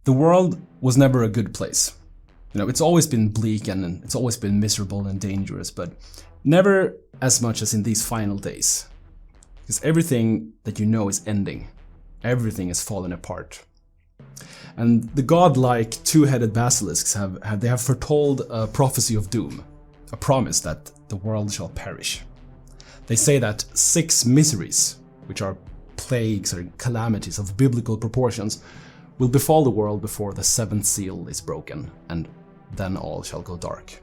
The world was never a good place. It's always been bleak and it's always been miserable and dangerous, but never as much as in these final days. Because everything that you know is ending. Everything is falling apart. And the godlike two-headed basilisks have foretold a prophecy of doom, a promise that the world shall perish. They say that 6 miseries, which are plagues or calamities of biblical proportions, will befall the world before the 7th seal is broken, and then all shall go dark.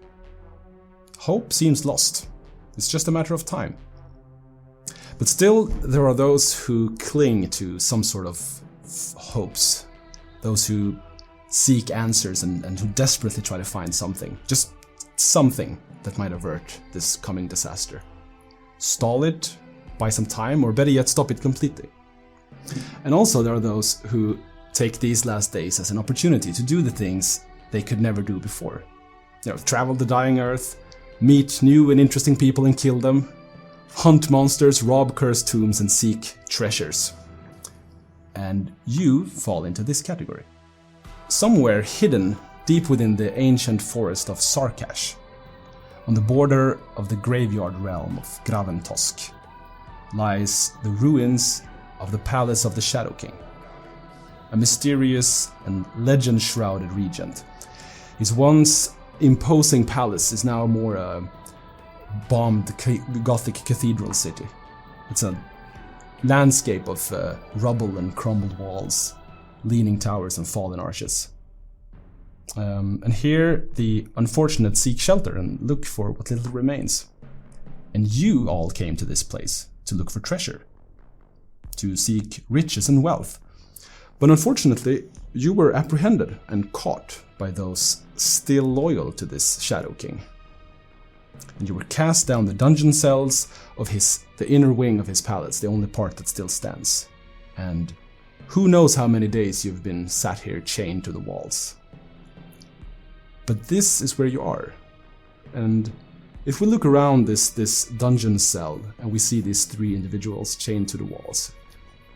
Hope seems lost. It's just a matter of time. But still, there are those who cling to some sort of hopes. Those who seek answers and who desperately try to find something. Just something that might avert this coming disaster. Stall it, buy some time, or better yet, stop it completely. And also there are those who take these last days as an opportunity to do the things they could never do before. Travel the dying earth, meet new and interesting people and kill them, hunt monsters, rob cursed tombs, and seek treasures. And you fall into this category. Somewhere hidden deep within the ancient forest of Sarkash, on the border of the graveyard realm of Graventosk, lies the ruins of the Palace of the Shadow King. A mysterious and legend-shrouded regent. His once imposing palace is now more a bombed Gothic cathedral city. It's a landscape of rubble and crumbled walls, leaning towers and fallen arches. And here the unfortunate seek shelter and look for what little remains. And you all came to this place to look for treasure, to seek riches and wealth. But unfortunately, you were apprehended and caught by those still loyal to this Shadow King. And you were cast down the dungeon cells of the inner wing of his palace, the only part that still stands. And who knows how many days you've been sat here chained to the walls. But this is where you are. And if we look around this dungeon cell and we see these 3 individuals chained to the walls,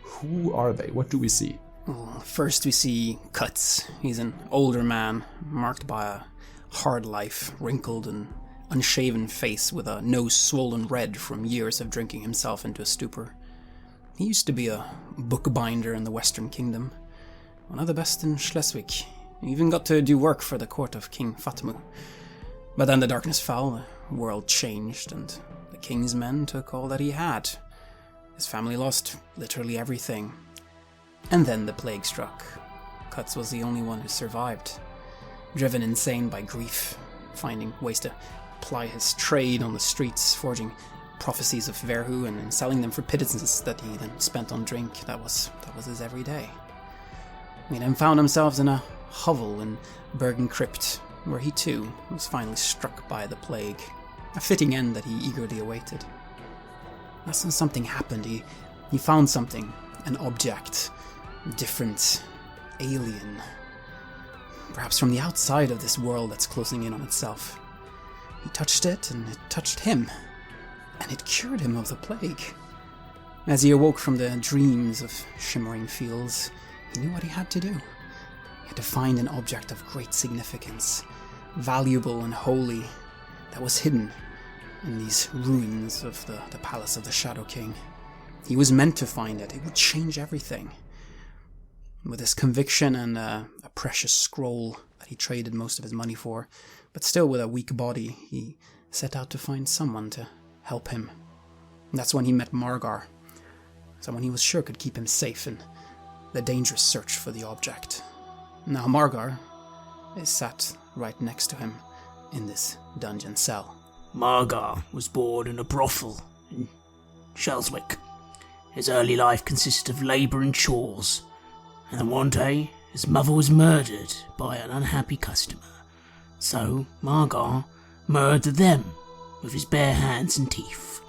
who are they? What do we see? First we see Cuts. He's an older man, marked by a hard life, wrinkled and unshaven face with a nose swollen red from years of drinking himself into a stupor. He used to be a bookbinder in the Western Kingdom, one of the best in Schleswig. He even got to do work for the court of King Fatmu. But then the darkness fell, the world changed, and the king's men took all that he had. His family lost literally everything. And then the plague struck. Cuts was the only one who survived, driven insane by grief, finding ways to ply his trade on the streets, forging prophecies of Verhu and selling them for pittances that he then spent on drink. That was his everyday. He then found himself in a hovel in Bergen Crypt, where he too was finally struck by the plague, a fitting end that he eagerly awaited. That's when something happened. He found something, an object, different, alien, perhaps from the outside of this world that's closing in on itself. He touched it, and it touched him, and it cured him of the plague. As he awoke from the dreams of shimmering fields, he knew what he had to do. He had to find an object of great significance, valuable and holy, that was hidden in these ruins of the Palace of the Shadow King. He was meant to find it. It would change everything. With this conviction and a precious scroll that he traded most of his money for, but still with a weak body, he set out to find someone to help him. And that's when he met Margaret, someone he was sure could keep him safe in the dangerous search for the object. Now Margaret is sat right next to him in this dungeon cell. Margaret was born in a brothel in Schleswig. His early life consisted of labour and chores, and then one day his mother was murdered by an unhappy customer. So Margaret murdered them with his bare hands and teeth.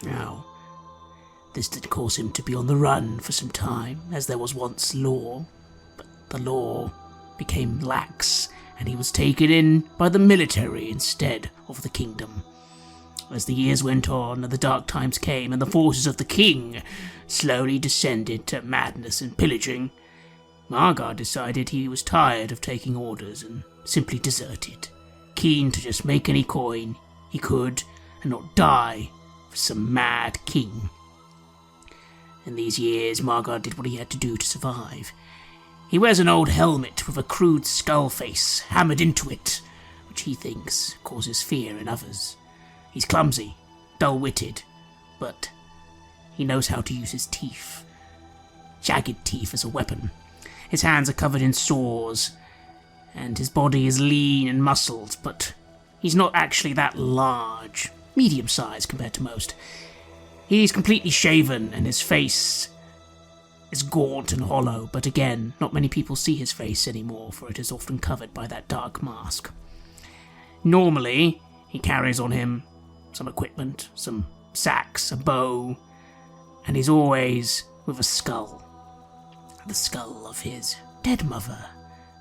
Now, this did cause him to be on the run for some time, as there was once law, but the law became lax, and he was taken in by the military instead of the kingdom. As the years went on and the dark times came and the forces of the king slowly descended to madness and pillaging, Margaret decided he was tired of taking orders and simply deserted, keen to just make any coin he could and not die for some mad king. In these years, Margaret did what he had to do to survive. He wears an old helmet with a crude skull face hammered into it, which he thinks causes fear in others. He's clumsy, dull-witted, but he knows how to use his teeth. Jagged teeth as a weapon. His hands are covered in sores, and his body is lean and muscled, but he's not actually that large. Medium-sized compared to most. He's completely shaven, and his face is gaunt and hollow, but again, not many people see his face anymore, for it is often covered by that dark mask. Normally, he carries on him some equipment, some sacks, a bow, and he's always with a skull. The skull of his dead mother,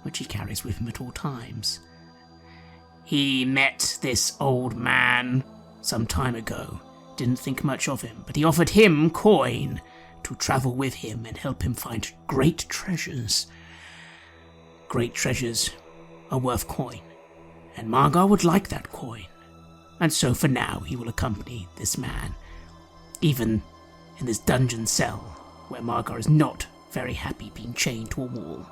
which he carries with him at all times. He met this old man some time ago. Didn't think much of him, but he offered him coin to travel with him and help him find great treasures. Great treasures are worth coin, and Margaret would like that coin. And so for now he will accompany this man, even in this dungeon cell where Margaret is not very happy being chained to a wall.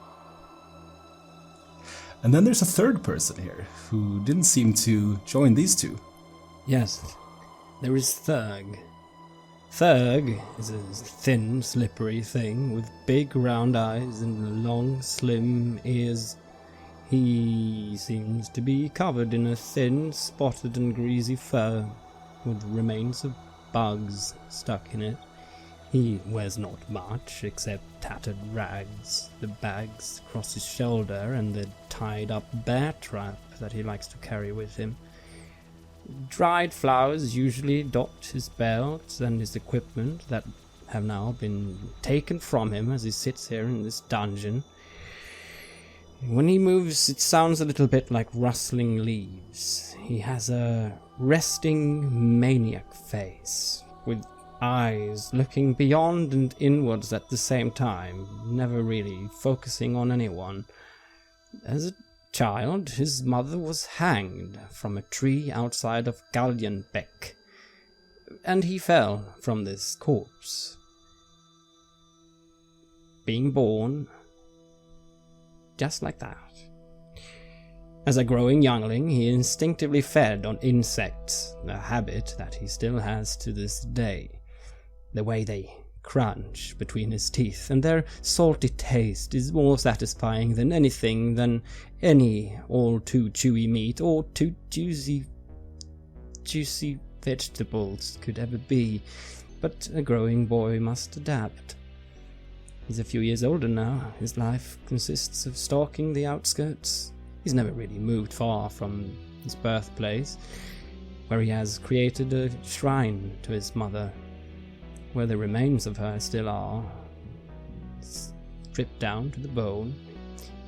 And then there's a third person here who didn't seem to join these two. Yes, there is Thurg. Thurg is a thin, slippery thing with big round eyes and long, slim ears. He seems to be covered in a thin, spotted and greasy fur with remains of bugs stuck in it. He wears not much except tattered rags, the bags across his shoulder, and the tied-up bear trap that he likes to carry with him. Dried flowers usually dot his belt and his equipment that have now been taken from him as he sits here in this dungeon. When he moves, it sounds a little bit like rustling leaves. He has a resting maniac face, with eyes looking beyond and inwards at the same time, never really focusing on anyone. As a child, his mother was hanged from a tree outside of Galgenbeck, and he fell from this corpse. Being born just like that. As a growing youngling, he instinctively fed on insects, a habit that he still has to this day. The way they crunch between his teeth, and their salty taste is more satisfying than any all too chewy meat or too juicy vegetables could ever be. But a growing boy must adapt. He's a few years older now. His life consists of stalking the outskirts. He's never really moved far from his birthplace, where he has created a shrine to his mother, where the remains of her still are, stripped down to the bone.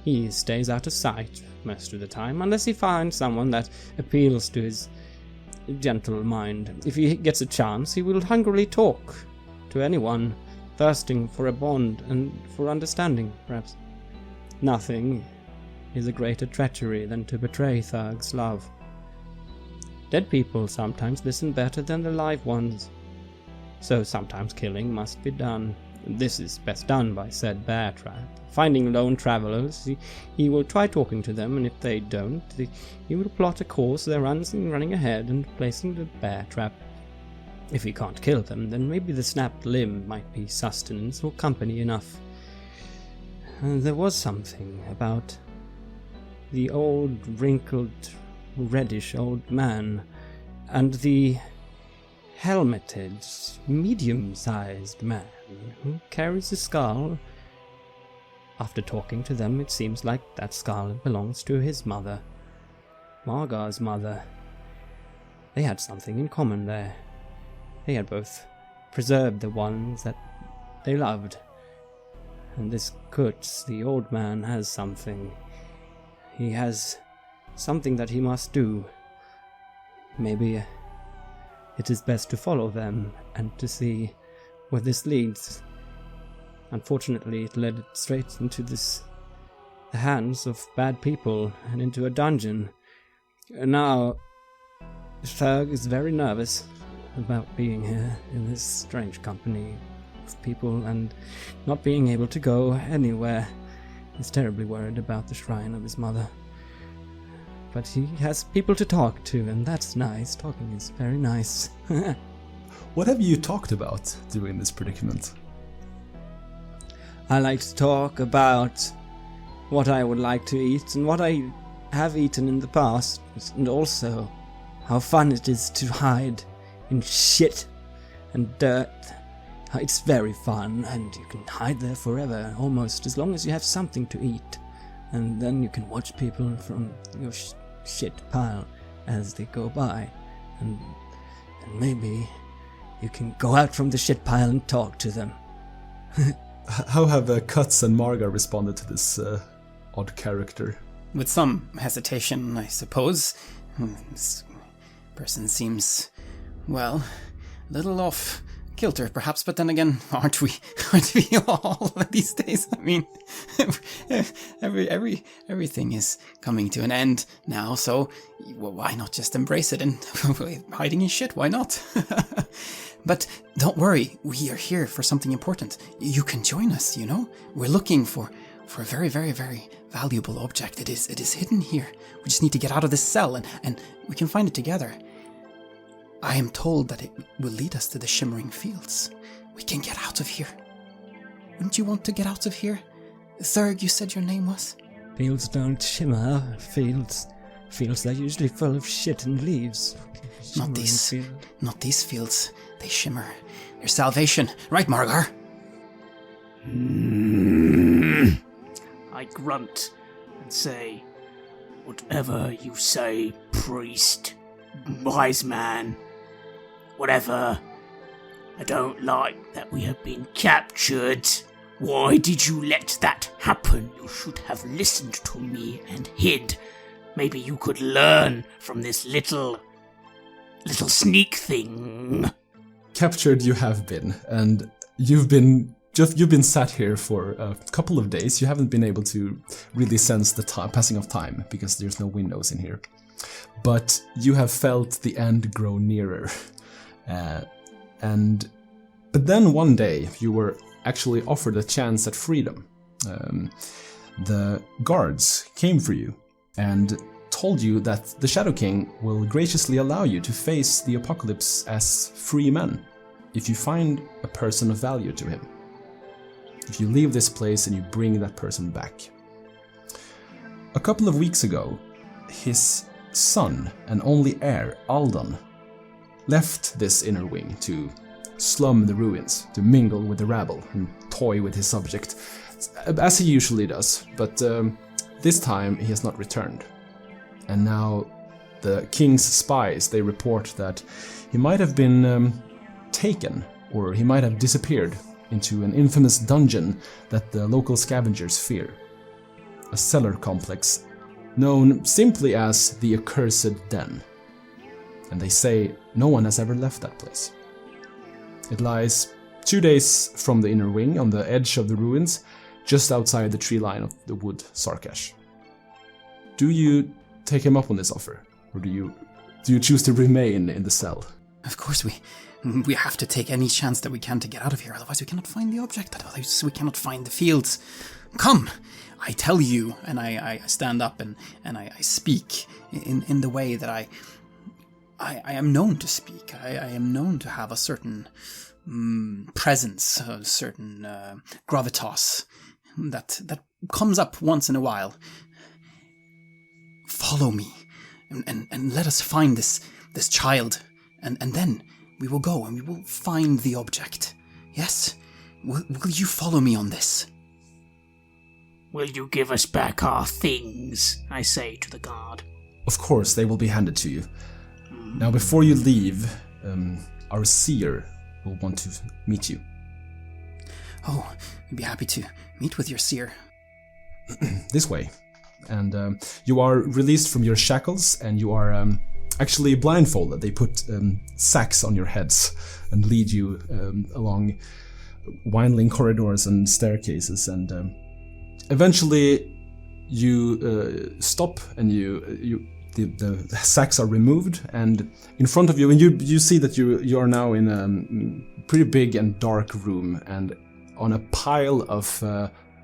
He stays out of sight most of the time, unless he finds someone that appeals to his gentle mind. If he gets a chance, he will hungrily talk to anyone, thirsting for a bond and for understanding, perhaps. Nothing is a greater treachery than to betray Thurg's love. Dead people sometimes listen better than the live ones, so sometimes killing must be done. This is best done by said bear trap. Finding lone travelers, he will try talking to them, and if they don't, he will plot a course their running ahead and placing the bear trap. If he can't kill them, then maybe the snapped limb might be sustenance or company enough. There was something about the old, wrinkled, reddish old man and the helmeted, medium-sized man who carries a skull. After talking to them, it seems like that skull belongs to his mother, Margaret's mother. They had something in common there. They had both preserved the ones that they loved. And this Kurtz, the old man, has something. He has something that he must do. Maybe it is best to follow them and to see where this leads. Unfortunately, it led straight into the hands of bad people and into a dungeon. And now, Ferg is very nervous about being here in this strange company of people and not being able to go anywhere. He's terribly worried about the shrine of his mother. But he has people to talk to, and that's nice. Talking is very nice. What have you talked about during this predicament? I like to talk about what I would like to eat and what I have eaten in the past, and also how fun it is to hide in shit and dirt. It's very fun, and you can hide there forever, almost, as long as you have something to eat. And then you can watch people from your shit pile as they go by, and maybe you can go out from the shit pile and talk to them. How have Cuts and Margaret responded to this odd character? With some hesitation, I suppose. This person seems, well, a little off kilter, perhaps, but then again, aren't we all these days? I mean, everything is coming to an end now, so why not just embrace it and hiding in shit? Why not? But don't worry, we are here for something important. You can join us, you know? We're looking for a very, very, very valuable object. It is hidden here. We just need to get out of this cell and we can find it together. I am told that it will lead us to the shimmering fields. We can get out of here. Wouldn't you want to get out of here? Thurg, you said your name was? Fields don't shimmer. Fields are usually full of shit and leaves. Not these fields. They shimmer. Their salvation. Right, Margar? I grunt and say, "Whatever you say, priest, wise man, whatever. I don't like that we have been captured. Why did you let that happen? You should have listened to me and hid. Maybe you could learn from this little sneak thing." Captured you have been, and you've been sat here for a couple of days. You haven't been able to really sense the passing of time because there's no windows in here. But you have felt the end grow nearer. But then one day you were actually offered a chance at freedom. The guards came for you and told you that the Shadow King will graciously allow you to face the apocalypse as free men if you find a person of value to him. If you leave this place and you bring that person back. A couple of weeks ago, his son and only heir, Aldan, left this inner wing to slum the ruins, to mingle with the rabble and toy with his subject, as he usually does, but this time he has not returned. And now the king's spies, they report that he might have been taken, or he might have disappeared into an infamous dungeon that the local scavengers fear. A cellar complex known simply as the Accursed Den. And they say no one has ever left that place. It lies 2 days from the inner wing on the edge of the ruins, just outside the tree line of the wood Sarkash. Do you take him up on this offer, or do you choose to remain in the cell? Of course we have to take any chance that we can to get out of here, otherwise we cannot find the object, otherwise we cannot find the fields. Come, I tell you, and I stand up and I speak in the way that I am known to speak. I am known to have a certain presence, a certain gravitas that comes up once in a while. Follow me, and let us find this child, and then we will go and we will find the object. Yes? Will you follow me on this? "Will you give us back our things?" I say to the guard. Of course, they will be handed to you. Now, before you leave, our seer will want to meet you. Oh, we'd be happy to meet with your seer. This way. And you are released from your shackles, and you are actually blindfolded. They put sacks on your heads and lead you along winding corridors and staircases, and eventually you stop, and the sacks are removed, and in front of you, and you see that you are now in a pretty big and dark room, and on a pile of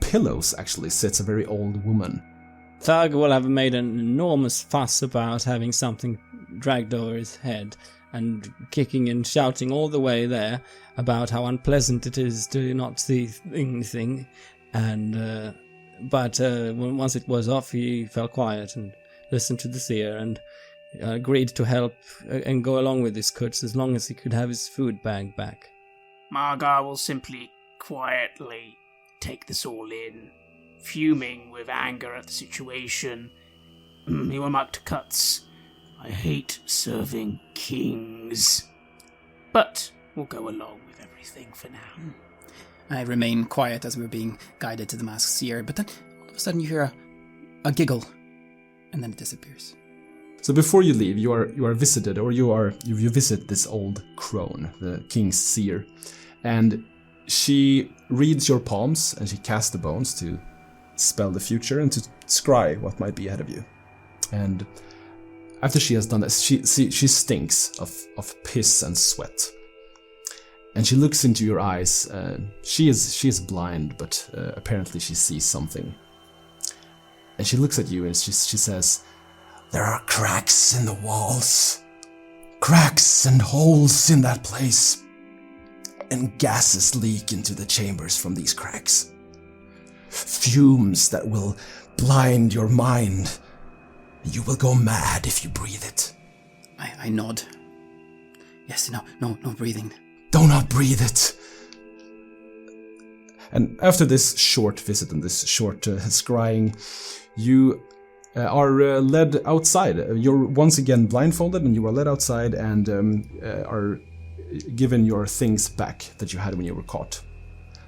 pillows actually sits a very old woman. Thug will have made an enormous fuss about having something dragged over his head, and kicking and shouting all the way there about how unpleasant it is to not see anything, and but once it was off, he fell quiet and listened to the seer, and agreed to help and go along with his cuts as long as he could have his food bag back. Margaret will simply quietly take this all in, fuming with anger at the situation. He will mark to cuts. I hate serving kings. But we'll go along with everything for now. I remain quiet as we're being guided to the masked seer, but then all of a sudden you hear a giggle, and then it disappears. So before you leave, you are visited, or you visit this old crone, the king's seer, and she reads your palms, and she casts the bones to spell the future and to scry what might be ahead of you. And after she has done this, she stinks of piss and sweat. And she looks into your eyes. She is blind, but apparently she sees something. And she looks at you and she says, "There are cracks in the walls. Cracks and holes in that place. And gases leak into the chambers from these cracks. Fumes that will blind your mind. You will go mad if you breathe it." I nod. Yes, no breathing. Do not breathe it. And after this short visit and this short scrying, you are led outside. You're once again blindfolded, and you are led outside and are given your things back that you had when you were caught.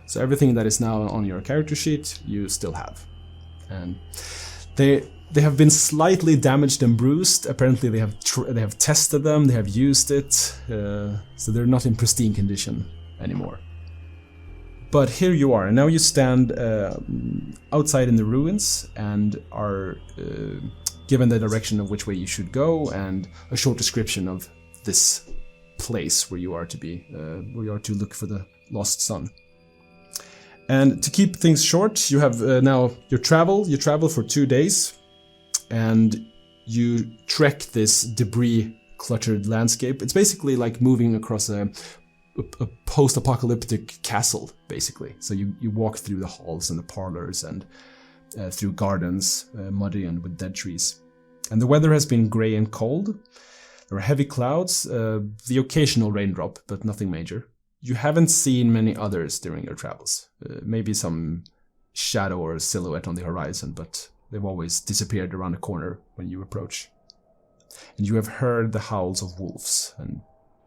So everything that is now on your character sheet, you still have. And they have been slightly damaged and bruised. Apparently they have tested them, they have used it, so they're not in pristine condition anymore. But here you are, and now you stand outside in the ruins and are given the direction of which way you should go and a short description of this place where you are to look for the lost son. And to keep things short, you have now you travel for 2 days, and you trek this debris cluttered landscape. It's basically like moving across a post-apocalyptic castle, basically. So you walk through the halls and the parlors and through gardens, muddy and with dead trees. And the weather has been grey and cold. There are heavy clouds, the occasional raindrop, but nothing major. You haven't seen many others during your travels. Maybe some shadow or silhouette on the horizon, but they've always disappeared around the corner when you approach. And you have heard the howls of wolves and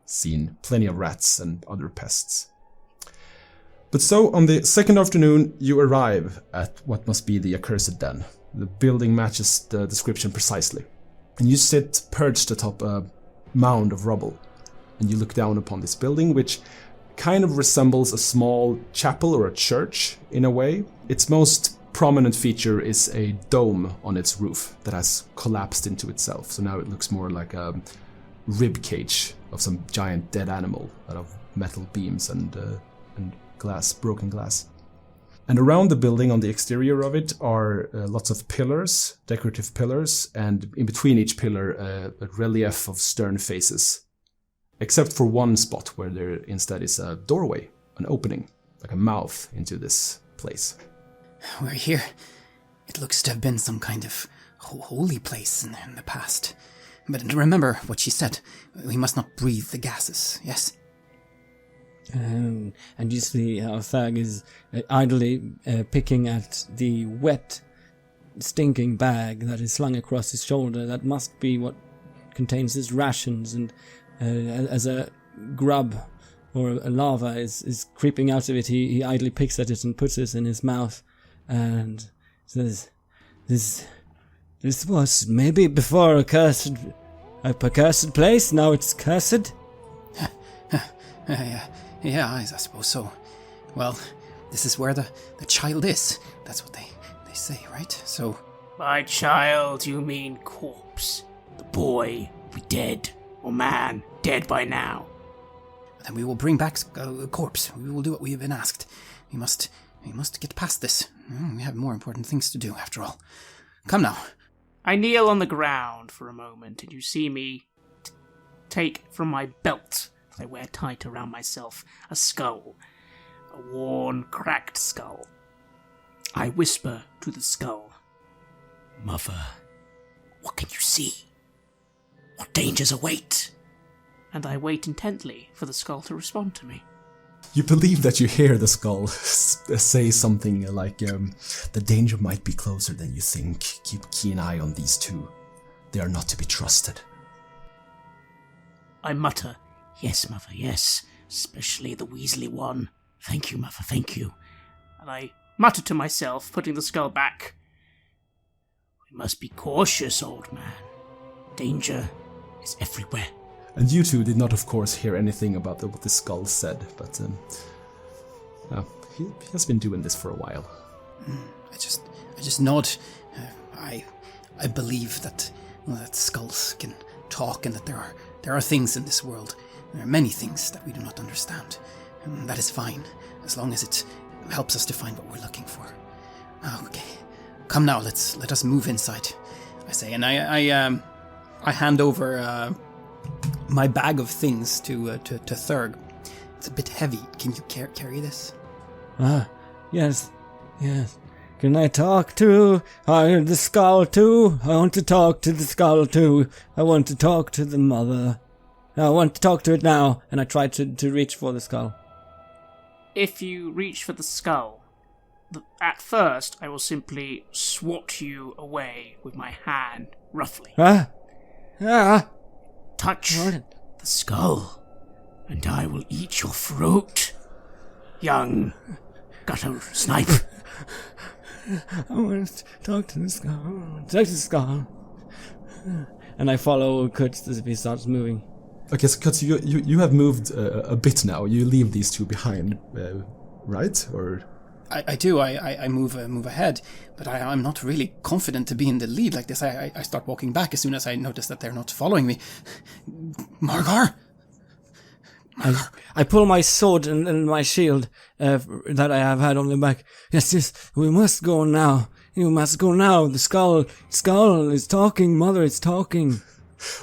seen plenty of rats and other pests. But so, on the second afternoon, you arrive at what must be the accursed den. The building matches the description precisely. And you sit perched atop a mound of rubble. And you look down upon this building, which kind of resembles a small chapel or a church in a way. Its most prominent feature is a dome on its roof that has collapsed into itself. So now it looks more like a rib cage of some giant dead animal out of metal beams and glass, broken glass. And around the building, on the exterior of it, are lots of pillars, decorative pillars, and in between each pillar a relief of stern faces. Except for one spot where there instead is a doorway, an opening, like a mouth into this place. We're here. It looks to have been some kind of holy place in the past. But remember what she said. We must not breathe the gases, yes? And you see how Thag is idly picking at the wet, stinking bag that is slung across his shoulder. That must be what contains his rations, and as a grub or a larva is creeping out of it, he idly picks at it and puts it in his mouth and says, This was maybe before a cursed place, now it's cursed? Yeah, I suppose so. Well, this is where the child is. That's what they say, right? So... By child, you mean corpse. The boy will be dead, or man, dead by now. Then we will bring back a corpse. We will do what we have been asked. We must get past this. We have more important things to do, after all. Come now. I kneel on the ground for a moment, and you see me take from my belt, that I wear tight around myself, a skull. A worn, cracked skull. I whisper to the skull. Mother, what can you see? What dangers await? And I wait intently for the skull to respond to me. You believe that you hear the skull say something like, the danger might be closer than you think. Keep a keen eye on these two. They are not to be trusted. I mutter, yes, mother, yes, especially the Weasley one. Thank you, mother, thank you. And I mutter to myself, putting the skull back. We must be cautious, old man. Danger is everywhere. And you two did not, of course, hear anything about what the skull said, but he has been doing this for a while. I just nod. I believe that skulls can talk, and that there are things in this world. There are many things that we do not understand. And that is fine, as long as it helps us to find what we're looking for. Okay, come now, let us move inside, I say, and I hand over my bag of things to Thurg. It's a bit heavy. Can you carry this? Yes. Can I talk to the skull too? I want to talk to the skull too. I want to talk to the mother. I want to talk to it now, and I try to reach for the skull. If you reach for the skull, at first I will simply swat you away with my hand, roughly. Touch the skull, and I will eat your throat, young gutter snipe. I want to talk to the skull. Talk to the skull. And I follow Kurt as he starts moving. Okay, so Kurt, you have moved a bit now. You leave these two behind, right? Or I do. I move ahead, but I'm not really confident to be in the lead like this. I start walking back as soon as I notice that they're not following me. Margar? I pull my sword and my shield that I have had on the back. Yes, we must go now. You must go now. The skull is talking. Mother is talking.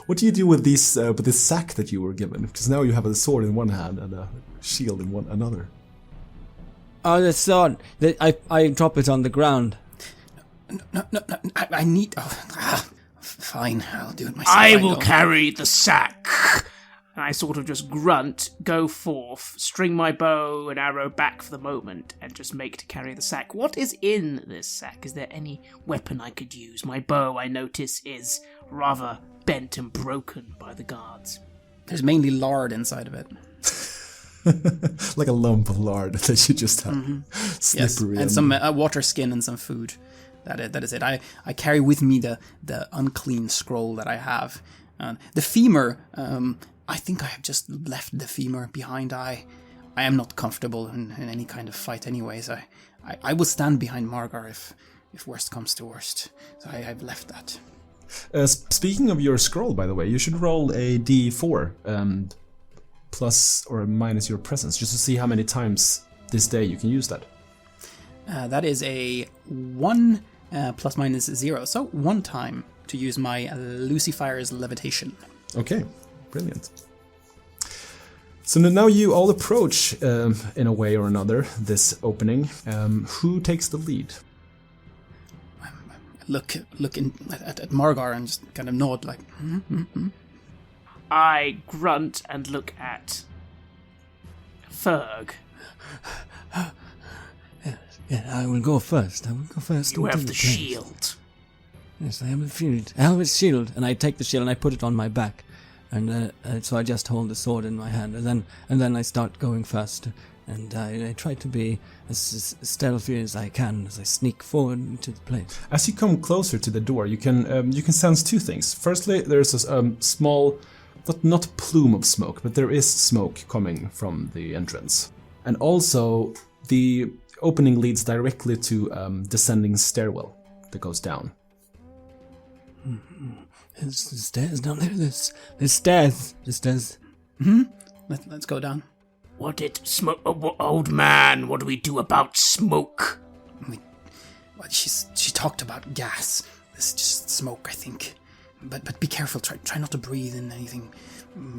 What do you do with this sack that you were given? Because now you have a sword in one hand and a shield in another. Oh, the sword. I drop it on the ground. No, I need... fine, I'll do it myself. I will carry the sack. And I sort of just grunt, go forth, string my bow and arrow back for the moment, and just make to carry the sack. What is in this sack? Is there any weapon I could use? My bow, I notice, is rather bent and broken by the guards. There's mainly lard inside of it. Like a lump of lard that you just have. Slippery. Yes, and some water skin and some food. That is it. I carry with me the unclean scroll that I have. The femur, I think I have just left the femur behind. I am not comfortable in any kind of fight anyways. I will stand behind Margar if worst comes to worst. So I've left that. Speaking of your scroll, by the way, you should roll a d4 plus or minus your presence, just to see how many times this day you can use that. That is a 1 plus minus 0, so 1 time to use my Lucifier's levitation. Okay, brilliant. So now you all approach, in a way or another, this opening. Who takes the lead? Look at Margar and just kind of nod like, I grunt and look at Ferg. Yeah, I will go first. You have the shield. Yes, I have the shield. I have a shield, and I take the shield and I put it on my back, and so I just hold the sword in my hand, and then I start going first, and I try to be as stealthy as I can as I sneak forward into the place. As you come closer to the door, you can sense two things. Firstly, there's a small, not plume of smoke, but there is smoke coming from the entrance, and also The opening leads directly to descending stairwell that goes down. There's stairs down there. There's stairs. There's stairs. Let's go down. What did smoke? Old man, what do we do about smoke? She talked about gas. This is just smoke, I think. But be careful. Try not to breathe in anything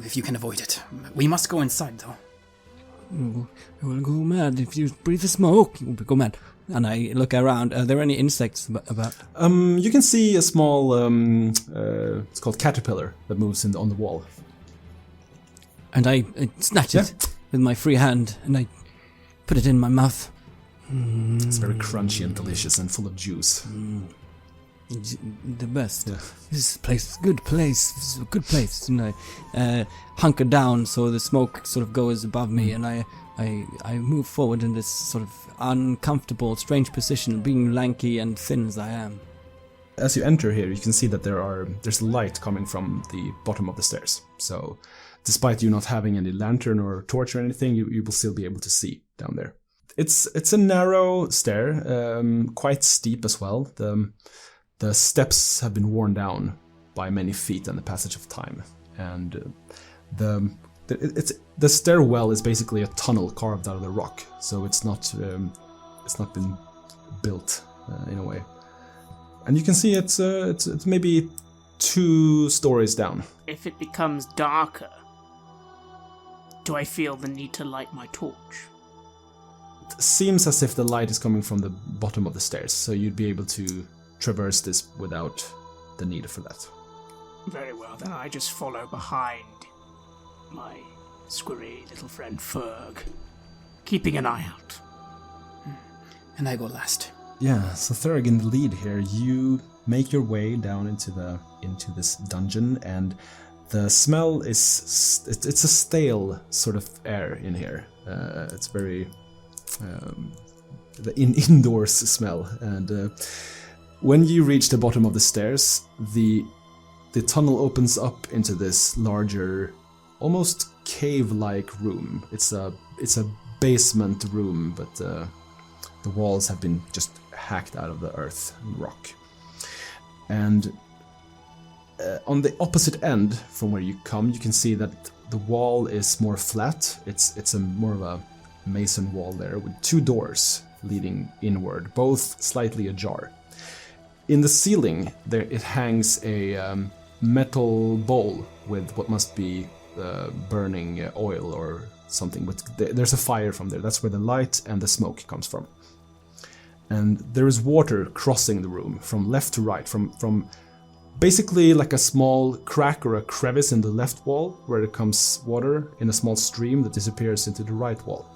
if you can avoid it. We must go inside, though. You will go mad if you breathe the smoke. You will go mad. And I look around. Are there any insects about? You can see a small, it's called caterpillar that moves on the wall. And I snatch it with my free hand, and I put it in my mouth. It's very crunchy and delicious and full of juice. The best. Yeah. This place is a good place. This is a good place. And I hunker down so the smoke sort of goes above me, and I move forward in this sort of uncomfortable, strange position, being lanky and thin as I am. As you enter here, you can see that there's light coming from the bottom of the stairs. So, despite you not having any lantern or torch or anything, you will still be able to see down there. It's a narrow stair, quite steep as well. The steps have been worn down by many feet and the passage of time, and the stairwell is basically a tunnel carved out of the rock, so it's not been built in a way. And you can see it's maybe 2 stories down. If it becomes darker, do I feel the need to light my torch? It seems as if the light is coming from the bottom of the stairs, so you'd be able to traverse this without the need for that. Very well, then I just follow behind my squirry little friend Ferg, keeping an eye out. And I go last. Yeah, so Thurg in the lead here, you make your way down into this dungeon, and the smell it's a stale sort of air in here. It's very the indoors smell, and when you reach the bottom of the stairs, the tunnel opens up into this larger, almost cave-like room. It's a basement room, but the walls have been just hacked out of the earth and rock. And on the opposite end from where you come, you can see that the wall is more flat. It's more of a mason wall there with 2 doors leading inward, both slightly ajar. In the ceiling, there it hangs a metal bowl with what must be burning oil or something. But there's a fire from there. That's where the light and the smoke comes from. And there is water crossing the room from left to right, from basically like a small crack or a crevice in the left wall where there comes water in a small stream that disappears into the right wall.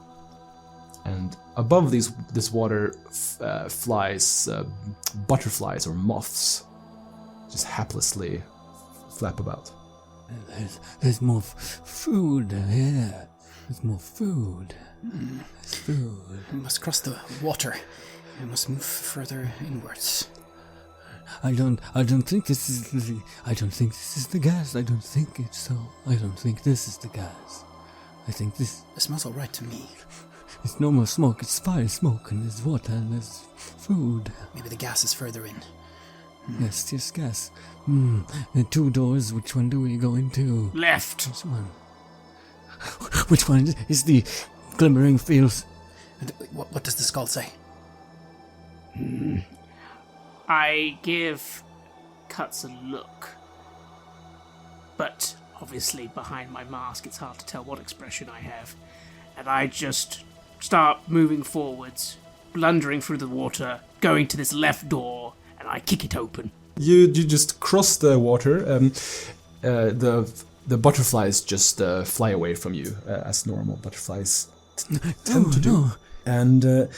And above this water flies butterflies or moths, just haplessly flap about. There's more food here. There's more food. There's food. We must cross the water. We must move further inwards. I don't think this is the gas. I don't think it's so. I don't think this is the gas. I think this. It smells all right to me. It's normal smoke. It's fire smoke, and there's water, and there's food. Maybe the gas is further in. Yes, gas. The 2 doors. Which one do we go into? Left. Which one? Which one is the glimmering fields? And what does the skull say? I give Cuts a look, but obviously behind my mask it's hard to tell what expression I have, and I just start moving forwards, blundering through the water, going to this left door, and I kick it open. You just cross the water. The butterflies just fly away from you, as normal butterflies tend to do. No. And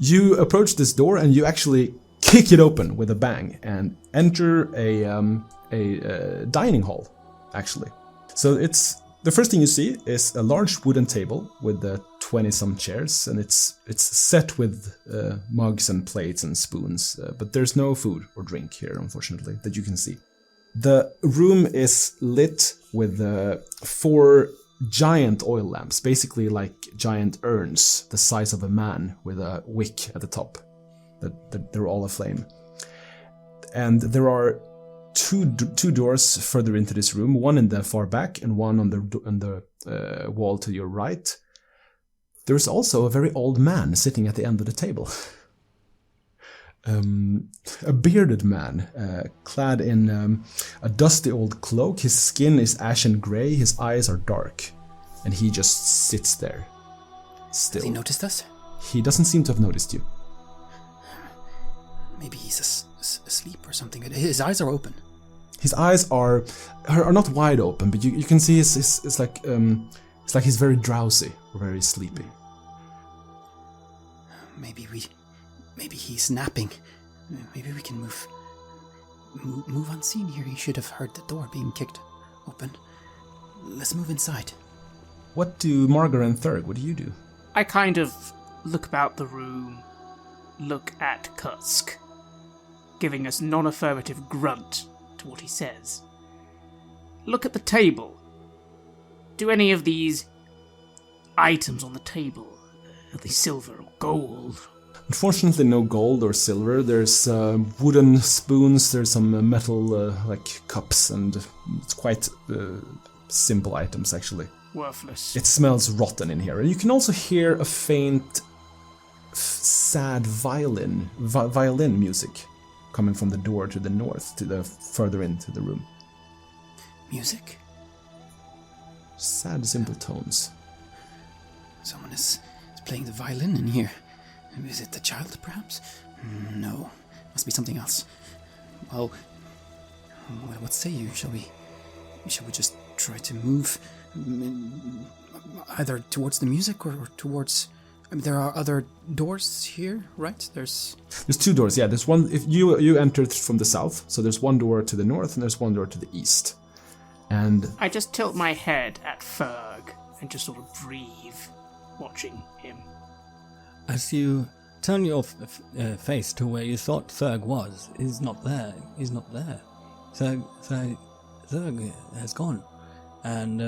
you approach this door, and you actually kick it open with a bang and enter a dining hall, actually. So it's the first thing you see is a large wooden table with 20-some chairs, and it's set with mugs and plates and spoons, but there's no food or drink here, unfortunately, that you can see. The room is lit with 4 giant oil lamps, basically like giant urns the size of a man with a wick at the top. That they're all aflame. And there are two doors further into this room, one in the far back and one on the wall to your right. There's also a very old man sitting at the end of the table. A bearded man, clad in a dusty old cloak. His skin is ashen grey, his eyes are dark, and he just sits there, still. Has he noticed us? He doesn't seem to have noticed you. Maybe he's asleep or something. His eyes are open. His eyes are not wide open, but you can see it's like he's very drowsy or very sleepy. Maybe he's napping. Maybe we can move unseen here. He should have heard the door being kicked open. Let's move inside. What do Margaret and Thurg? What do you do? I kind of look about the room, look at Kutsk, giving a non-affirmative grunt to what he says. Look at the table. Do any of these items on the table, are they silver or gold? Unfortunately, no gold or silver. There's wooden spoons, there's some metal like cups, and it's quite simple items actually. Worthless. It smells rotten in here. And you can also hear a faint, sad violin music coming from the door to the north, to the further into the room. Music? Sad, simple tones. Someone is playing the violin in here. Is it the child, perhaps? No. Must be something else. Well, what say you? Shall we just try to move either towards the music or towards... I mean, there are other doors here, right? There's two doors, yeah. There's one, if you entered from the south, so there's one door to the north and there's one door to the east. And I just tilt my head at Ferg and just sort of breathe, watching him. As you turn your face to where you thought Thurg was, he's not there. He's not there. Thurg has gone. And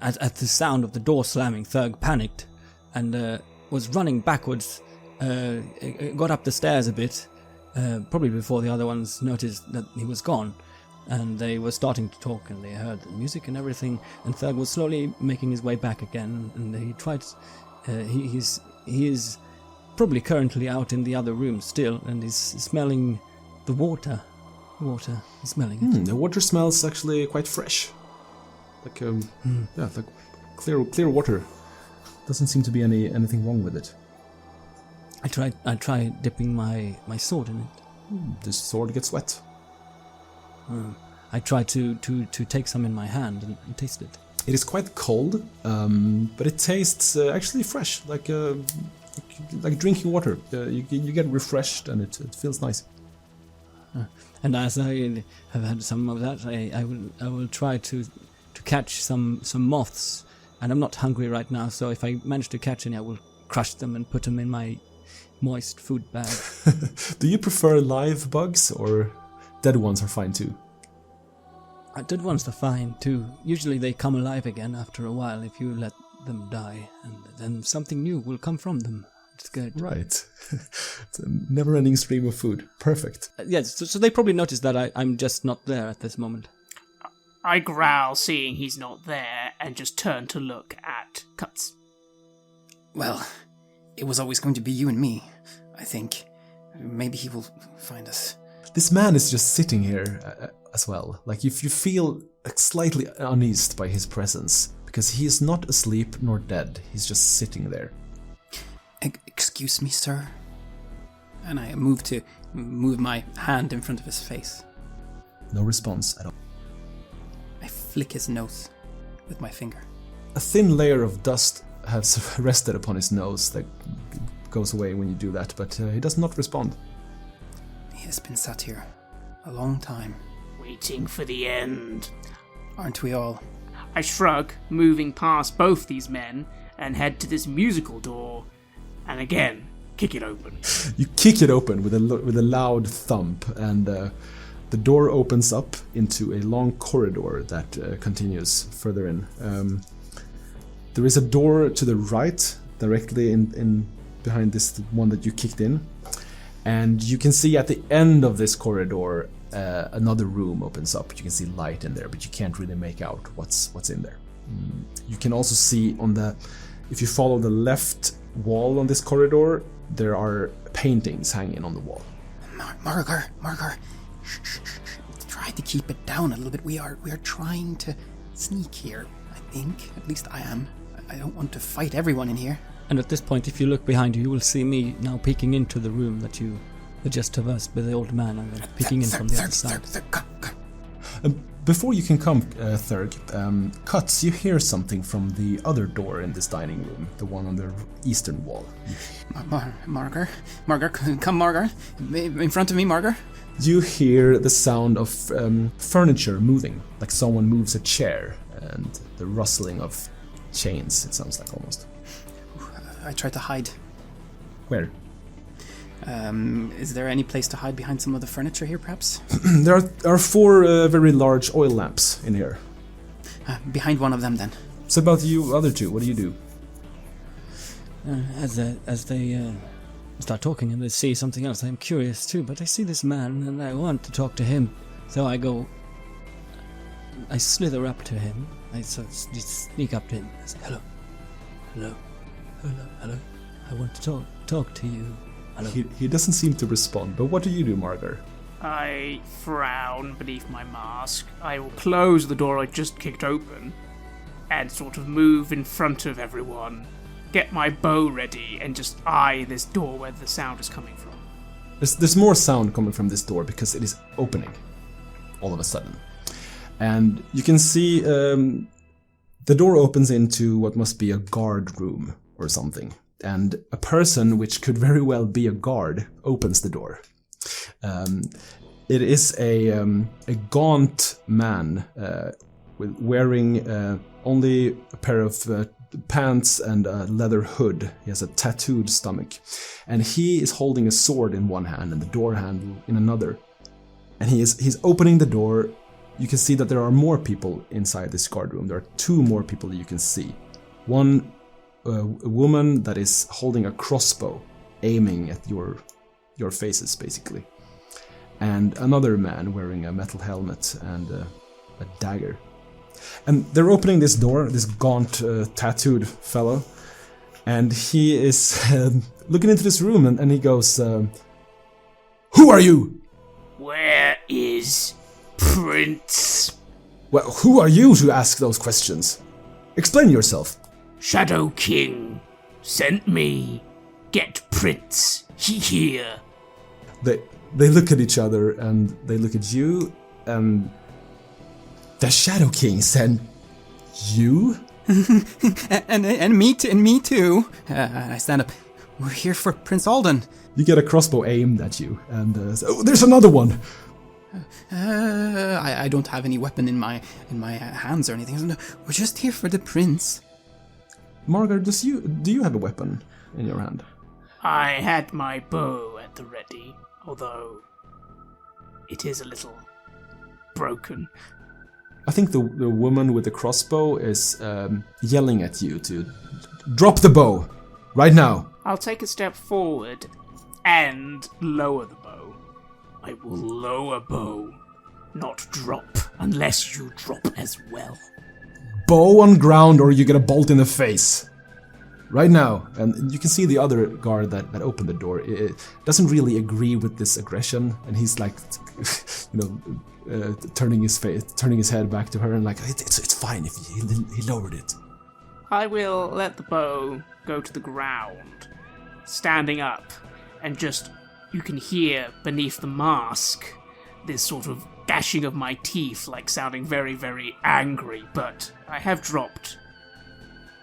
at the sound of the door slamming, Thurg panicked and was running backwards. Got up the stairs a bit, probably before the other ones noticed that he was gone. And they were starting to talk, and they heard the music and everything. And Thurg was slowly making his way back again. And he tried. He is probably currently out in the other room still, and he's smelling the water. He's smelling it. The water smells actually quite fresh. Like like clear water. Doesn't seem to be anything wrong with it. I try dipping my sword in it. The sword gets wet. I try to take some in my hand and taste it. It is quite cold, but it tastes actually fresh, like drinking water. You get refreshed, and it feels nice. And as I have had some of that, I will try to catch some moths. And I'm not hungry right now, so if I manage to catch any, I will crush them and put them in my moist food bag. Do you prefer live bugs, or dead ones are fine too? Dead ones are fine too. Usually they come alive again after a while if you let them die, and then something new will come from them. It's good. Right. It's a never-ending stream of food. Perfect. Yes, so they probably noticed that I'm just not there at this moment. I growl, seeing he's not there, and just turn to look at Cuts. Well, it was always going to be you and me, I think. Maybe he will find us. This man is just sitting here as well. Like, if you feel slightly uneased by his presence, because he is not asleep nor dead. He's just sitting there. Excuse me, sir. And I move my hand in front of his face. No response at all. I flick his nose with my finger. A thin layer of dust has rested upon his nose that goes away when you do that, but he does not respond. He has been sat here a long time. Waiting for the end. Aren't we all? I shrug, moving past both these men, and head to this musical door, and again, kick it open. You kick it open with a loud thump, and the door opens up into a long corridor that continues further in. There is a door to the right, directly in behind this one that you kicked in. And you can see at the end of this corridor, another room opens up. You can see light in there, but you can't really make out what's in there. You can also see if you follow the left wall on this corridor, there are paintings hanging on the wall. Margaret, shh. Try to keep it down a little bit. We are trying to sneak here, I think. At least I am. I don't want to fight everyone in here. And at this point, if you look behind you, you will see me now peeking into the room that you just traversed with the old man, and then peeking in from the other side. Come. Before you can come, Thurg, Cuts, you hear something from the other door in this dining room, the one on the eastern wall. Margaret, come, Margaret. In front of me, Margaret. You hear the sound of furniture moving, like someone moves a chair, and the rustling of chains, it sounds like almost. I tried to hide. Where? Is there any place to hide behind some of the furniture here, perhaps? There are 4 very large oil lamps in here. Behind one of them, then. So about you other two, what do you do? As they start talking and they see something else, I'm curious too, but I see this man and I want to talk to him. So I slither up to him. I sort of sneak up to him. I say, hello. I want to talk to you. Hello. He doesn't seem to respond, but what do you do, Margaret? I frown beneath my mask. I will close the door I just kicked open and sort of move in front of everyone, get my bow ready, and just eye this door where the sound is coming from. There's more sound coming from this door because it is opening all of a sudden. And you can see the door opens into what must be a guard room or something. And a person, which could very well be a guard, opens the door. It is a gaunt man wearing only a pair of pants and a leather hood. He has a tattooed stomach. And he is holding a sword in one hand and the door handle in another. And he's opening the door. You can see that there are more people inside this guard room. There are 2 more people that you can see. One a woman that is holding a crossbow, aiming at your faces, basically. And another man wearing a metal helmet and a dagger. And they're opening this door, this gaunt, tattooed fellow. And he is looking into this room and he goes, "Who are you?" Where is Prince? Well, who are you to ask those questions? Explain yourself. Shadow King sent me. Get Prince. He here. They look at each other and they look at you and the Shadow King sent you? and me too. I stand up. We're here for Prince Alden. You get a crossbow aimed at you and oh, there's another one. I don't have any weapon in my hands or anything. We're just here for the prince. Margaret, do you have a weapon in your hand? I had my bow at the ready, although it is a little broken. I think the woman with the crossbow is yelling at you to drop the bow right now. I'll take a step forward and lower the bow. I will lower bow, not drop, unless you drop as well. Bow on ground or you get a bolt in the face. Right now. And you can see the other guard that opened the door. It doesn't really agree with this aggression. And he's like, turning his head back to her and like, it's fine if he lowered it. I will let the bow go to the ground, standing up, and just, you can hear beneath the mask this sort of dashing of my teeth, like sounding very, very angry, but I have dropped.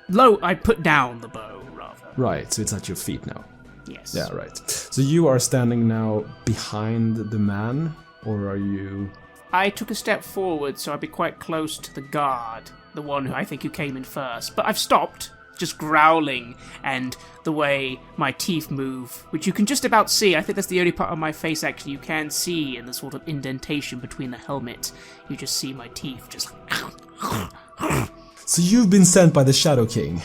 I put down the bow, rather. Right, so it's at your feet now. Yes. Yeah, right. So you are standing now behind the man, or are you... I took a step forward, so I'd be quite close to the guard, the one who came in first. But I've stopped, just growling, and the way my teeth move, which you can just about see. I think that's the only part of my face actually you can see in the sort of indentation between the helmet. You just see my teeth just... So you've been sent by the Shadow King.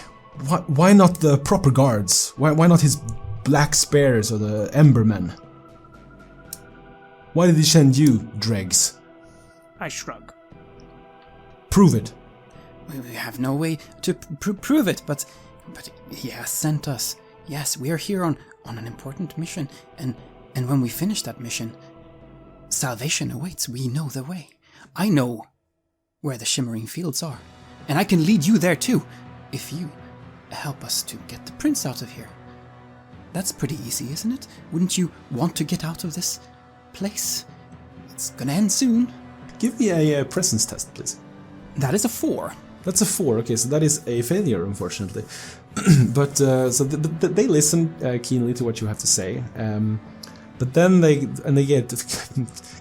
Why not the proper guards? Why not his Black Spears or the Embermen? Why did he send you, dregs? I shrug. Prove it. We have no way to prove it, but he has sent us. Yes, we are here on an important mission, and when we finish that mission, salvation awaits. We know the way. I know where the Shimmering Fields are, and I can lead you there too, if you help us to get the prince out of here. That's pretty easy, isn't it? Wouldn't you want to get out of this place? It's gonna end soon. Give me a presence test, please. That is a 4. That's a 4. Okay, so that is a failure, unfortunately. But so they listen keenly to what you have to say. But then they get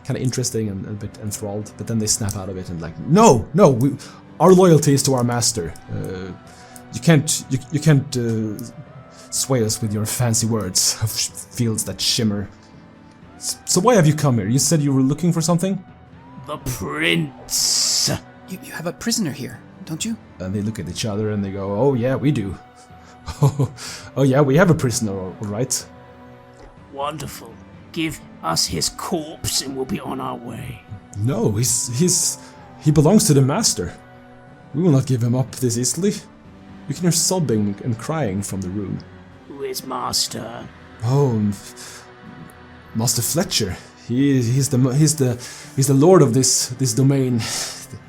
kind of interesting and a bit enthralled. But then they snap out of it and like, no, our loyalty is to our master. You can't sway us with your fancy words of fields that shimmer. So why have you come here? You said you were looking for something? The prince. You have a prisoner here, don't you? And they look at each other and they go, oh yeah, we do. Oh yeah, we have a prisoner, all right. Wonderful. Give us his corpse and we'll be on our way. No, he belongs to the master. We will not give him up this easily. You can hear sobbing and crying from the room. Who is master? Oh, Master Fletcher. He's the lord of this domain.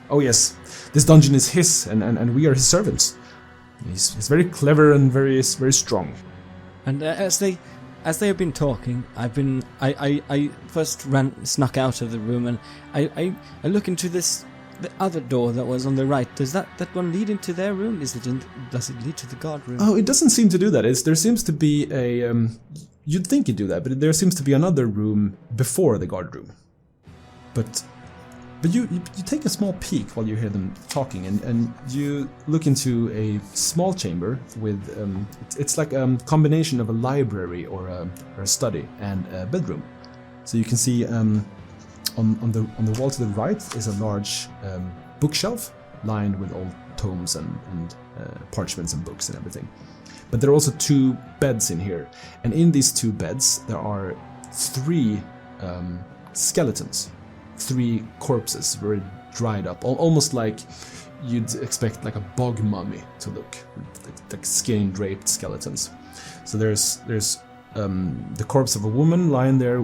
Oh yes, this dungeon is his, and we are his servants. He's very clever and very strong. And as they have been talking, I first snuck out of the room, and I look into the other door that was on the right. Does that one lead into their room? Does it lead to the guard room? Oh, it doesn't seem to do that. There seems to be a you'd think it'd do that, but there seems to be another room before the guard room. But you take a small peek while you hear them talking, and you look into a small chamber with it's like a combination of a library or a study and a bedroom. So you can see on the wall to the right is a large bookshelf lined with old tomes and parchments and books and everything. But there are also 2 beds in here, and in these 2 beds there are 3 skeletons, 3 corpses, very dried up, almost like you'd expect like a bog mummy to look, like skin draped skeletons. So there's the corpse of a woman lying there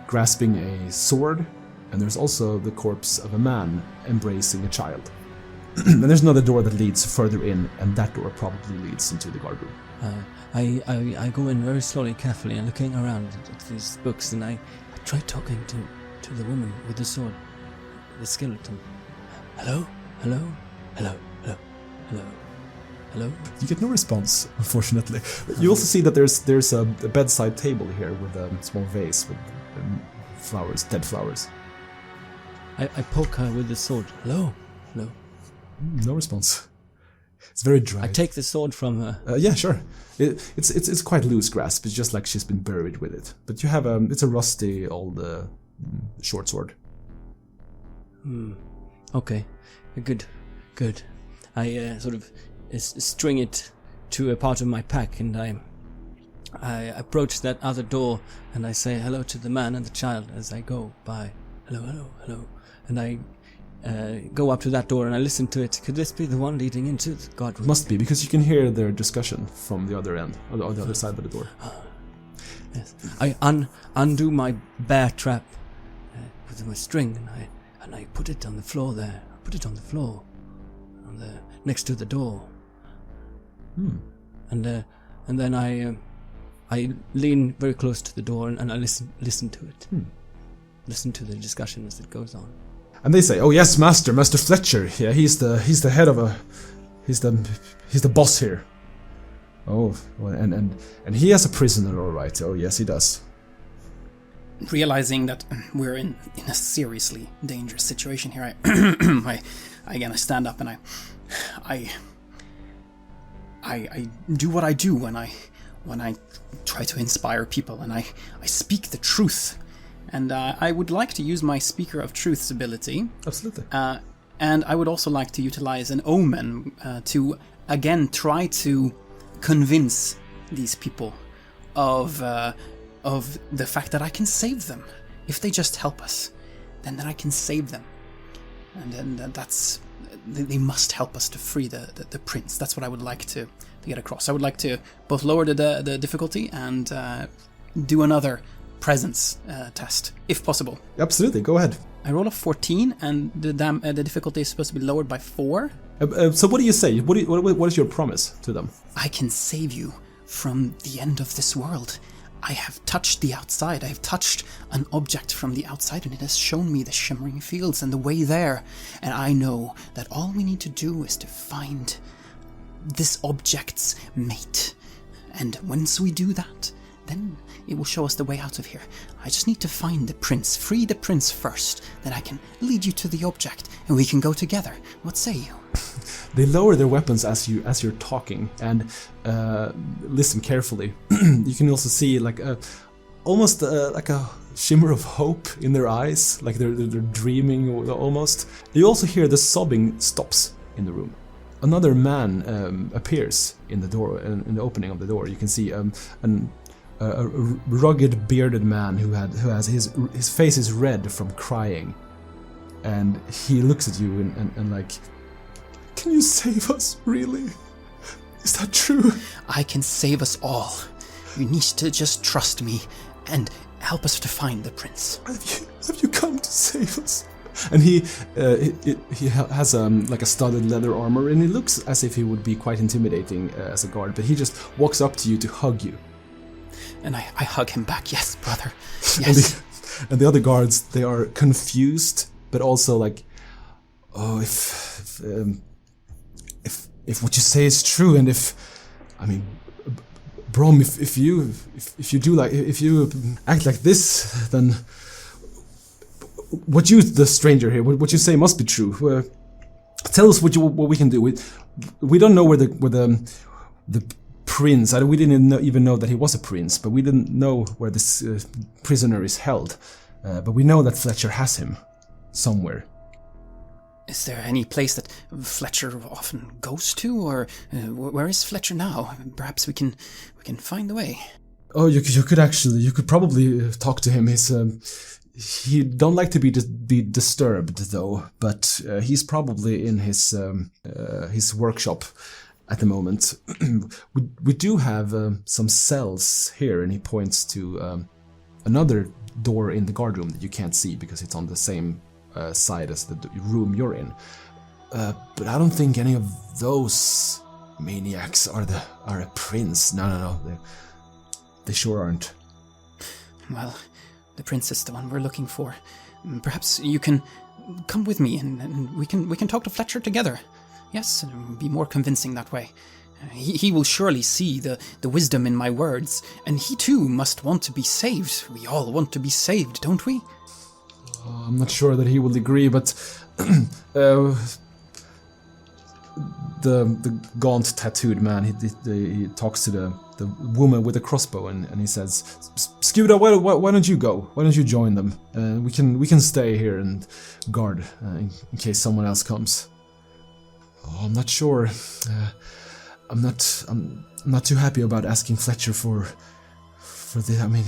grasping a sword, and there's also the corpse of a man embracing a child. And there's another door that leads further in, and that door probably leads into the guard room. I go in very slowly, carefully, and looking around at these books, and I try talking to the woman with the sword, the skeleton. Hello? Hello? Hello? Hello? Hello? Hello? You get no response, unfortunately. You also see that there's a bedside table here with a small vase with flowers, dead flowers. I poke her with the sword. Hello? Hello? No response. It's very dry. I take the sword from her. Yeah, sure. It's quite loose grasp. It's just like she's been buried with it. But you have it's a rusty old short sword. Okay, good. I sort of string it to a part of my pack, and I approach that other door, and I say hello to the man and the child as I go by. Hello, hello, hello. And I go up to that door and I listen to it. Could this be the one leading into the guard room? Must be, because you can hear their discussion from the other end, or the other side of the door. Yes. I undo my bear trap with my string, and I put it on the floor there. I put it on the floor, next to the door. And then I lean very close to the door and I listen to it. Listen to the discussion as it goes on. And they say, "Oh yes, Master Fletcher. Yeah, he's the head of he's the boss here. Oh, and he has a prisoner, all right. Oh yes, he does." Realizing that we're in a seriously dangerous situation here, I stand up and I do what I do when I try to inspire people, and I speak the truth. And I would like to use my Speaker of Truth's ability. Absolutely. And I would also like to utilize an omen to, again, try to convince these people of the fact that I can save them. If they just help us, then I can save them. And then they must help us to free the prince. That's what I would like to get across. I would like to both lower the difficulty and do another presence test, if possible. Absolutely, go ahead. I roll a 14, and the difficulty is supposed to be lowered by 4. So what do you say? What is your promise to them? I can save you from the end of this world. I have touched the outside. I have touched an object from the outside, and it has shown me the shimmering fields and the way there. And I know that all we need to do is to find this object's mate. And once we do that, then it will show us the way out of here. I just need to find the prince, free the prince first, then I can lead you to the object, and we can go together. What say you? They lower their weapons as you're talking, and listen carefully. You can also see almost like a shimmer of hope in their eyes, like they're dreaming almost. You also hear the sobbing stops in the room. Another man appears in the door, in the opening of the door. You can see a rugged, bearded man who has his face is red from crying, and he looks at you and like, can you save us, really? Is that true? I can save us all. You need to just trust me and help us to find the prince. Have you come to save us? And he has like a studded leather armor, and he looks as if he would be quite intimidating as a guard, but he just walks up to you to hug you. And I hug him back. Yes, brother. Yes. And the other guards, they are confused, but also like, oh, if what you say is true, and Brom, if you act like this, then what you, the stranger here, what you say must be true. Tell us what we can do. We don't know where the prince. We didn't even know that he was a prince, but we didn't know where this prisoner is held. But we know that Fletcher has him somewhere. Is there any place that Fletcher often goes to, or where is Fletcher now? Perhaps we can find the way. Oh, you could probably talk to him. He don't like to be disturbed though, but he's probably in his workshop at the moment. we do have some cells here, and he points to another door in the guard room that you can't see because it's on the same side as the room you're in. But I don't think any of those maniacs are a prince. No. They sure aren't. Well, the prince is the one we're looking for. Perhaps you can come with me, and we can talk to Fletcher together. Yes, and be more convincing that way. He will surely see the wisdom in my words, and he too must want to be saved. We all want to be saved, don't we? I'm not sure that he will agree, but the gaunt, tattooed man, he talks to the woman with the crossbow, and he says, "Skuda, why don't you go? Why don't you join them? We can stay here and guard in case someone else comes." Oh, I'm not sure. I'm not too happy about asking Fletcher for this. I mean,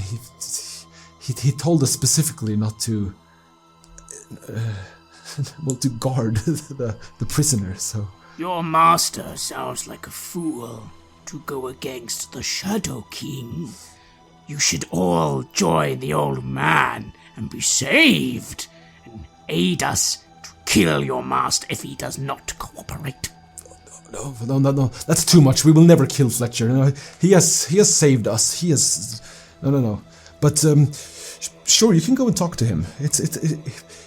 he told us specifically not to. To guard the prisoner, so... Your master sounds like a fool to go against the Shadow King. You should all join the old man and be saved, and aid us to kill your master if he does not cooperate. No, that's too much. We will never kill Fletcher. No, he has saved us. He has... No. But, sure, you can go and talk to him.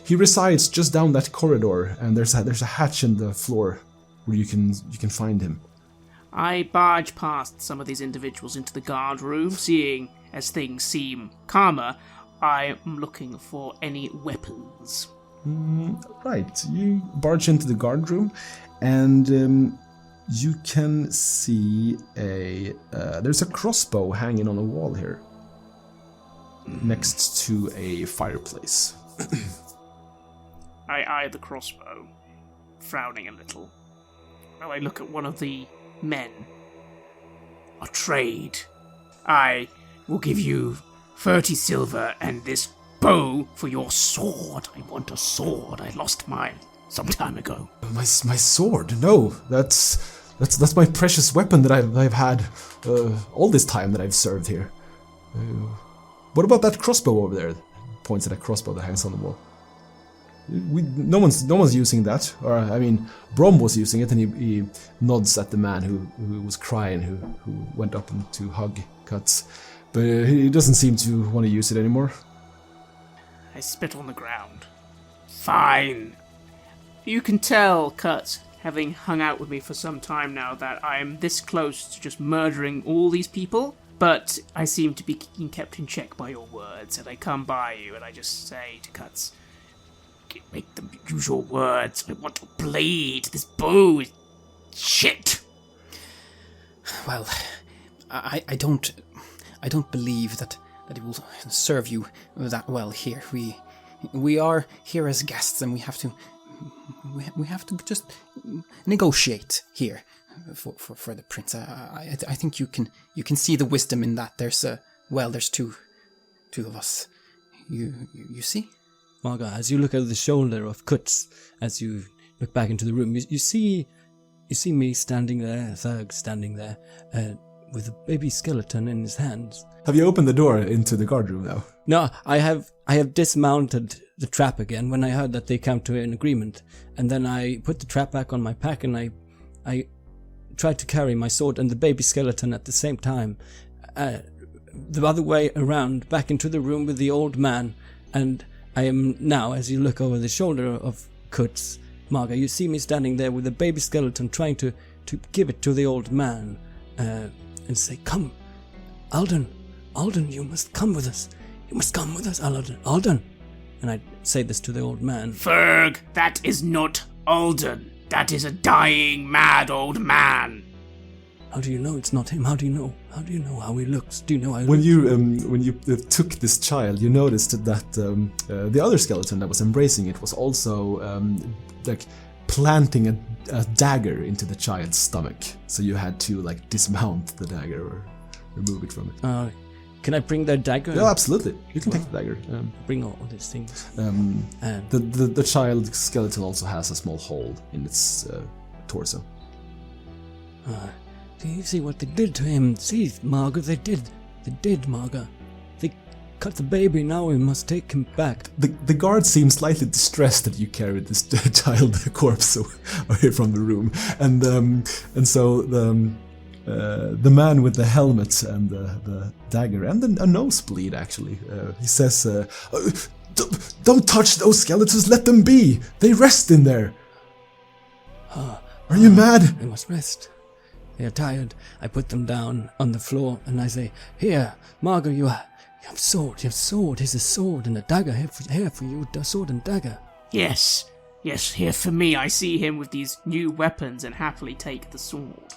He resides just down that corridor, and there's a hatch in the floor where you can find him. I barge past some of these individuals into the guard room, seeing as things seem calmer. I am looking for any weapons. Right, you barge into the guard room, and you can see there's a crossbow hanging on a wall here, next to a fireplace. I eye the crossbow. frowning a little. And I look at one of the men. A trade. I will give you 30 silver and this bow for your sword. I want a sword. I lost mine some time ago. My sword? No, that's my precious weapon that I've had all this time that I've served here. What about that crossbow over there? Points at a crossbow that hangs on the wall. No one's using that. Or I mean, Brom was using it, and he nods at the man who was crying, who went up to hug Cuts, but he doesn't seem to want to use it anymore. I spit on the ground. Fine. You can tell, Cut, having hung out with me for some time now, that I am this close to just murdering all these people, but I seem to be being kept in check by your words, and I come by you and I just say to Cuts, Make them use your words. I want a blade. This bow is shit. Well, I don't believe that it will serve you that well here. We are here as guests, and we have to just negotiate here for the prince. I think you can see the wisdom in that. There's two of us. You see? Margaret, as you look over the shoulder of Kuts, as you look back into the room, you see me standing there, Thurg standing there, with a baby skeleton in his hands. Have you opened the door into the guard room now? No, I have dismounted the trap again when I heard that they came to an agreement, and then I put the trap back on my pack, and I tried to carry my sword and the baby skeleton at the same time, the other way around, back into the room with the old man, and I am now, as you look over the shoulder of Kuts, Margaret, you see me standing there with a baby skeleton trying to give it to the old man, and say, "Come, Alden, you must come with us. You must come with us, Alden." And I say this to the old man. Ferg, that is not Alden. That is a dying, mad old man. How do you know it's not him? How do you know? How do you know how he looks? Do you know how he when looks? When you took this child, you noticed that the other skeleton that was embracing it was also like planting a dagger into the child's stomach. So you had to like dismount the dagger or remove it from it. Can I bring the dagger? Yeah, absolutely. You can take the dagger. Bring all these things. The child skeleton also has a small hole in its torso. Do you see what they did to him? See, Margaret, they did, Margaret. They cut the baby, now we must take him back. The guard seems slightly distressed that you carried this child corpse away from the room, and so the man with the helmet and the dagger and a nosebleed actually, he says, "Don't touch those skeletons, let them be. They rest in there." Are you mad? They must rest. They are tired. I put them down on the floor and I say, "Here, Margaret, you have sword. Here's a sword and a dagger. Here for you, a sword and dagger." Yes, here for me. I see him with these new weapons and happily take the sword.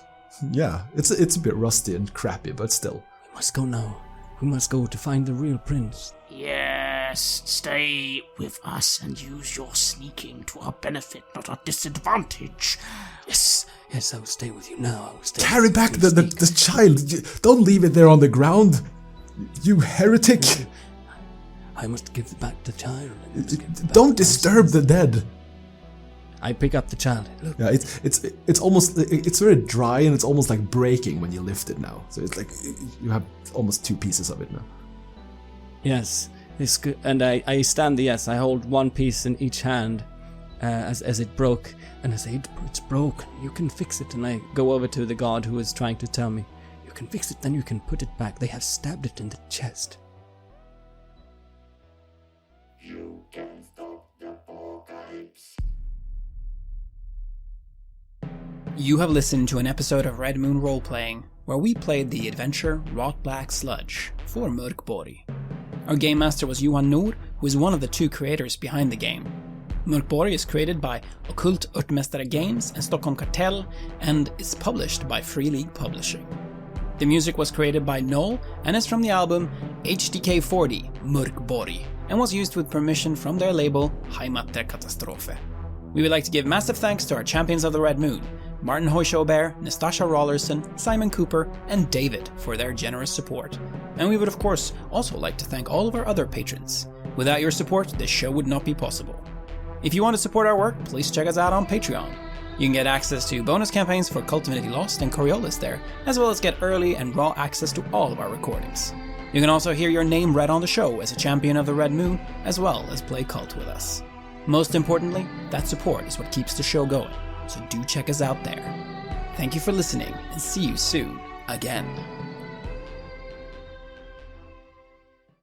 Yeah, it's a bit rusty and crappy, but still. We must go now. We must go to find the real prince. Yes, stay with us and use your sneaking to our benefit, not our disadvantage. Yes, I will stay with you now. Carry back the child. Don't leave it there on the ground. You heretic. I must give back the child. Don't disturb the dead. I pick up the child. Look. Yeah, it's almost, it's very dry and it's almost like breaking when you lift it now. So it's like you have almost 2 pieces of it now. Yes, it's good. And I stand there. Yes, I hold one piece in each hand as it broke, and I say, "It's broken. You can fix it." And I go over to the guard who is trying to tell me, "You can fix it. Then you can put it back. They have stabbed it in the chest." You can stop the apocalypse. You have listened to an episode of Red Moon Roleplaying, where we played the adventure Rotblack Sludge for MÖRK BORG. Our game master was Johan Nohr, who is one of the 2 creators behind the game. MÖRK BORG is created by Ockult Örtmästare Games and Stockholm Kartell, and is published by Free League Publishing. The music was created by Noel and is from the album HDK40 MÖRK BORG, and was used with permission from their label Heimat der Katastrophe. We would like to give massive thanks to our champions of the Red Moon, Martin Heuschober, Nastasia Raulerson, Simon Cooper, and David for their generous support. And we would of course also like to thank all of our other patrons. Without your support, this show would not be possible. If you want to support our work, please check us out on Patreon. You can get access to bonus campaigns for Cult Divinity Lost and Coriolis there, as well as get early and raw access to all of our recordings. You can also hear your name read on the show as a champion of the Red Moon, as well as play Cult with us. Most importantly, that support is what keeps the show going, so do check us out there. Thank you for listening, and see you soon again.